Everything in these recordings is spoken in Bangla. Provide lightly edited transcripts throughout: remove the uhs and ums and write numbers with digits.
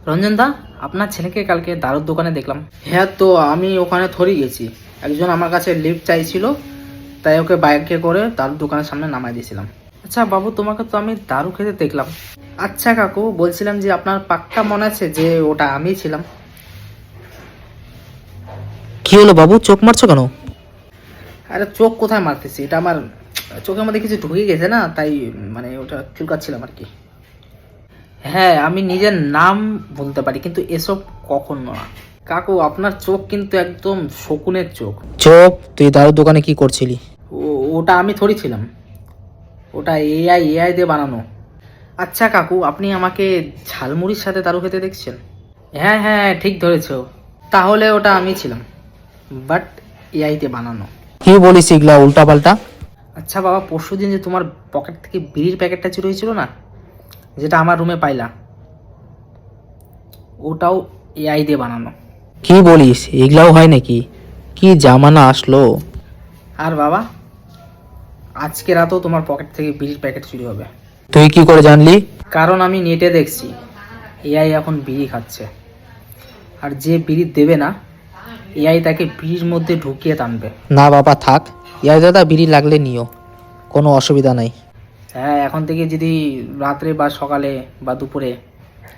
রঞ্জন দা, আপনার ছেলেকে কালকে দারুর দোকানে দেখলাম। হ্যাঁ, তো আমি ওখানে থরি গেছি। একজন আমার কাছে লিফট চাইছিল, তাই ওকে বাইকে করে দারুর দোকানের সামনে নামাই দিয়েছিলাম। আচ্ছা বাবু, তোমাকে তো আমি দারু খেতে দেখলাম। আচ্ছা কাকু, বলছিলাম যে আপনার পাক্কা মনে আছে যে ওটা আমি ছিলাম? কি হলো বাবু, চোখ মারছো কেন? আরে চোখ কোথায় মারতেছি, এটা আমার চোখের মধ্যে কিছু ঢুকে গেছে না, তাই মানে ওটা চুলকাচ্ছিলাম আর কি। হ্যাঁ, আমি নিজের নাম বলতে পারি, কিন্তু এসব কখনো না। কাকু, আপনার চোখ কিন্তু একদম শকুনের চোখ। চোখ, তুই দারুর দোকানে কি করছিলি? ওটা আমি থোড়ি ছিলাম, ওটা এআই দিয়ে বানানো। আচ্ছা কাকু, আপনি আমাকে ঝালমুড়ির সাথে দারু খেতে দেখছেন? হ্যাঁ হ্যাঁ, ঠিক ধরেছ। তাহলে ওটা আমি ছিলাম, বাট এআই দিয়ে বানানো। কি বলিস এগুলা উল্টা পাল্টা? আচ্ছা বাবা, পরশুদিন যে তোমার পকেট থেকে বিড়ির প্যাকেটটা চুরি হয়েছিল না, যেটা আমার রুমে পাইলা, ওটাও এআই দিয়ে বানানো। কি বলিস, এগুলাও হয় নাকি? কি জামানা আসলো! আর বাবা, আজকে রাতেও তোমার পকেট থেকে বিড়ির প্যাকেট চুরি হবে। তুই কি করে জানলি? কারণ আমি নেটে দেখছি এআই এখন বিড়ি খাচ্ছে, আর যে বিড়ি দেবে না, এআই তাকে বিড়ির মধ্যে ঢুকিয়ে টানবে। না বাবা থাক, ইয়ার দাদা বিড়ি লাগলে নিও, কোনো অসুবিধা নাই। হ্যাঁ, এখন থেকে যদি রাত্রে বা সকালে বা দুপুরে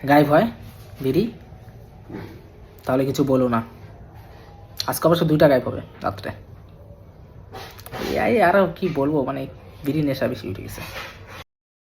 গায়েব হয় বিড়ি, তাহলে কিছু বলো না। আজকে অবশ্য 2টা গায়েব হবে রাত্রে। এআই আরও কি বলবো, মানে বিড়ি নেশা বেশি উঠে গেছে।